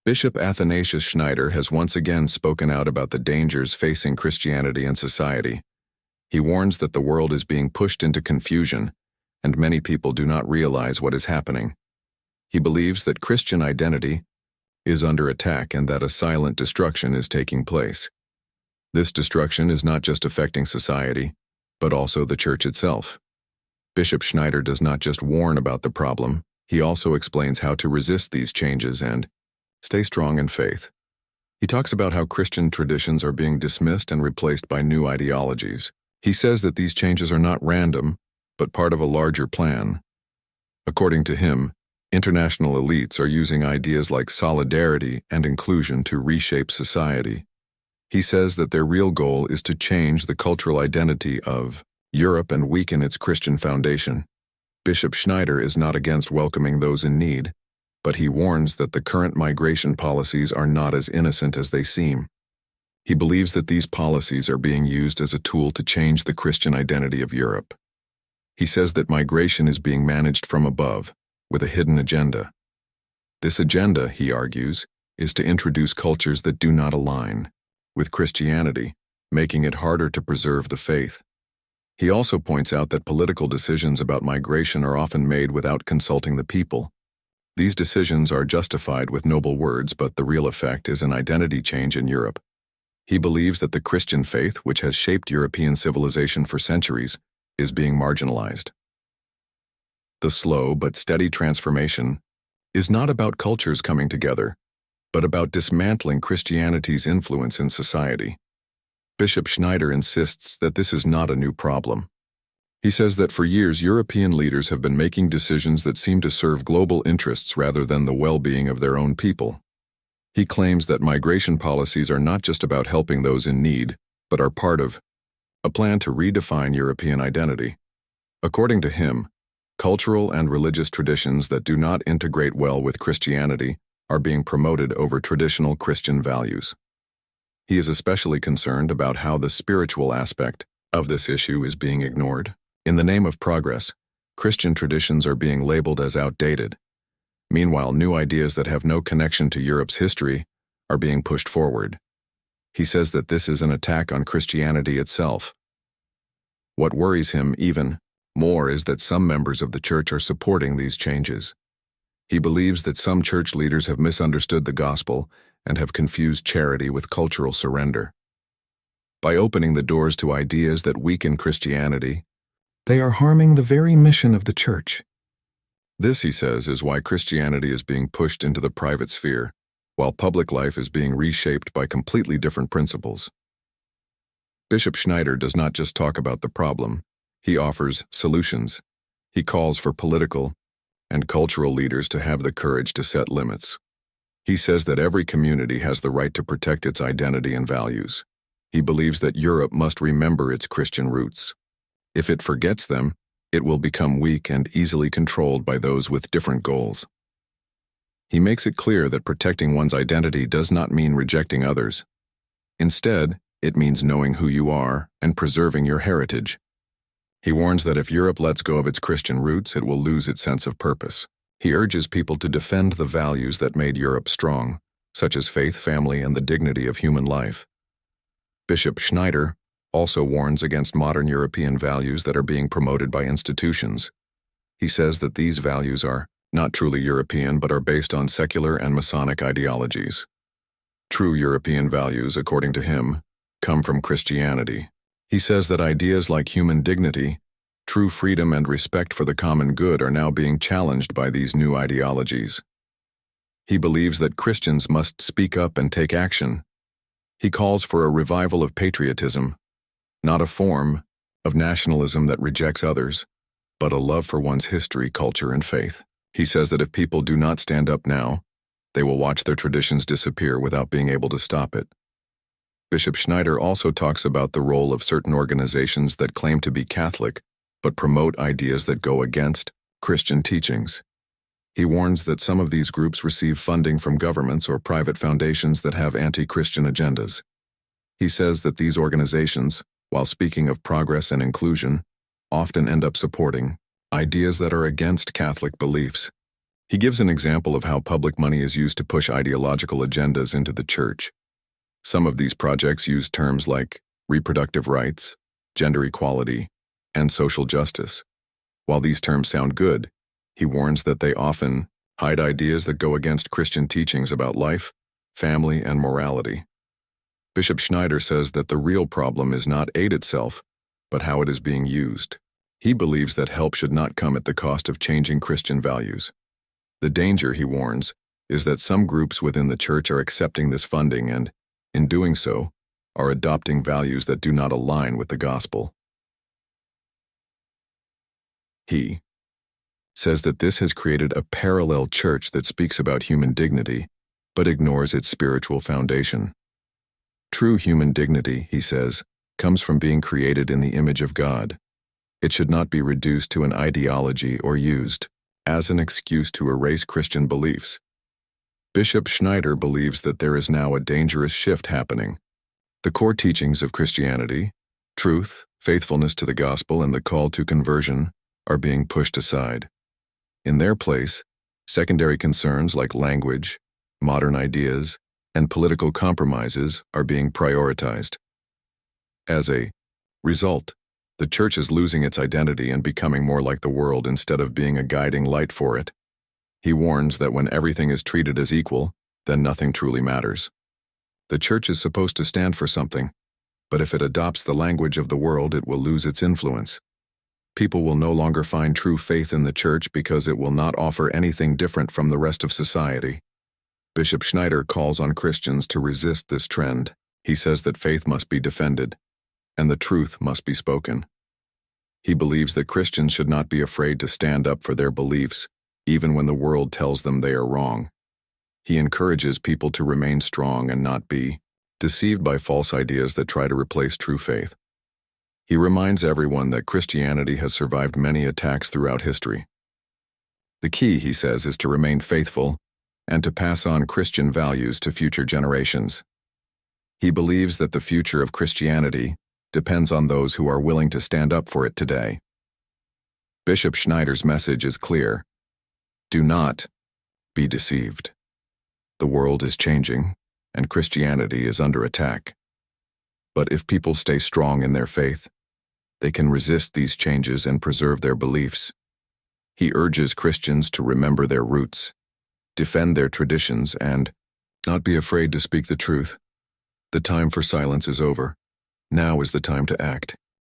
Bishop Athanasius Schneider has once again spoken out about the dangers facing Christianity and society. He warns that the world is being pushed into confusion, and many people do not realize what is happening. He believes that Christian identity is under attack and that a silent destruction is taking place. This destruction is not just affecting society, but also the church itself. Bishop Schneider does not just warn about the problem, he also explains how to resist these changes and stay strong in faith. He talks about how Christian traditions are being dismissed and replaced by new ideologies. He says that these changes are not random, but part of a larger plan. According to him, international elites are using ideas like solidarity and inclusion to reshape society. He says that their real goal is to change the cultural identity of Europe and weaken its Christian foundation. Bishop Schneider is not against welcoming those in need, but he warns that the current migration policies are not as innocent as they seem. He believes that these policies are being used as a tool to change the Christian identity of Europe. He says that migration is being managed from above, with a hidden agenda. This agenda, he argues, is to introduce cultures that do not align with Christianity, making it harder to preserve the faith. He also points out that political decisions about migration are often made without consulting the people. These decisions are justified with noble words, but the real effect is an identity change in Europe. He believes that the Christian faith, which has shaped European civilization for centuries, is being marginalized. The slow but steady transformation is not about cultures coming together, but about dismantling Christianity's influence in society. Bishop Schneider insists that this is not a new problem. He says that for years European leaders have been making decisions that seem to serve global interests rather than the well-being of their own people. He claims that migration policies are not just about helping those in need, but are part of a plan to redefine European identity. According to him, cultural and religious traditions that do not integrate well with Christianity are being promoted over traditional Christian values. He is especially concerned about how the spiritual aspect of this issue is being ignored. In the name of progress, Christian traditions are being labeled as outdated. Meanwhile, new ideas that have no connection to Europe's history are being pushed forward. He says that this is an attack on Christianity itself. What worries him even more is that some members of the church are supporting these changes. He believes that some church leaders have misunderstood the gospel and have confused charity with cultural surrender. By opening the doors to ideas that weaken Christianity, they are harming the very mission of the church. This, he says, is why Christianity is being pushed into the private sphere, while public life is being reshaped by completely different principles. Bishop Schneider does not just talk about the problem, he offers solutions. He calls for political and cultural leaders to have the courage to set limits. He says that every community has the right to protect its identity and values. He believes that Europe must remember its Christian roots. If it forgets them, it will become weak and easily controlled by those with different goals. He makes it clear that protecting one's identity does not mean rejecting others. Instead, it means knowing who you are and preserving your heritage. He warns that if Europe lets go of its Christian roots, it will lose its sense of purpose. He urges people to defend the values that made Europe strong, such as faith, family, and the dignity of human life. Bishop Schneider also warns against modern European values that are being promoted by institutions. He says that these values are not truly European but are based on secular and Masonic ideologies. True European values, according to him, come from Christianity. He says that ideas like human dignity, true freedom, and respect for the common good are now being challenged by these new ideologies. He believes that Christians must speak up and take action. He calls for a revival of patriotism, not a form of nationalism that rejects others, but a love for one's history, culture, and faith. He says that if people do not stand up now, they will watch their traditions disappear without being able to stop it. Bishop Schneider also talks about the role of certain organizations that claim to be Catholic, but promote ideas that go against Christian teachings. He warns that some of these groups receive funding from governments or private foundations that have anti-Christian agendas. He says that these organizations, while speaking of progress and inclusion, often end up supporting ideas that are against Catholic beliefs. He gives an example of how public money is used to push ideological agendas into the church. Some of these projects use terms like reproductive rights, gender equality, and social justice. While these terms sound good, he warns that they often hide ideas that go against Christian teachings about life, family, and morality. Bishop Schneider says that the real problem is not aid itself, but how it is being used. He believes that help should not come at the cost of changing Christian values. The danger, he warns, is that some groups within the church are accepting this funding and, in doing so, are adopting values that do not align with the gospel. He says that this has created a parallel church that speaks about human dignity, but ignores its spiritual foundation. True human dignity, he says, comes from being created in the image of God. It should not be reduced to an ideology or used as an excuse to erase Christian beliefs. Bishop Schneider believes that there is now a dangerous shift happening. The core teachings of Christianity, truth, faithfulness to the gospel, and the call to conversion, are being pushed aside. In their place, secondary concerns like language, modern ideas, and political compromises are being prioritized. As a result, the church is losing its identity and becoming more like the world instead of being a guiding light for it. He warns that when everything is treated as equal, then nothing truly matters. The church is supposed to stand for something, but if it adopts the language of the world, it will lose its influence. People will no longer find true faith in the church because it will not offer anything different from the rest of society. Bishop Schneider calls on Christians to resist this trend. He says that faith must be defended, and the truth must be spoken. He believes that Christians should not be afraid to stand up for their beliefs, even when the world tells them they are wrong. He encourages people to remain strong and not be deceived by false ideas that try to replace true faith. He reminds everyone that Christianity has survived many attacks throughout history. The key, he says, is to remain faithful and to pass on Christian values to future generations. He believes that the future of Christianity depends on those who are willing to stand up for it today. Bishop Schneider's message is clear. Do not be deceived. The world is changing, and Christianity is under attack. But if people stay strong in their faith, they can resist these changes and preserve their beliefs. He urges Christians to remember their roots, defend their traditions, and not be afraid to speak the truth. The time for silence is over. Now is the time to act.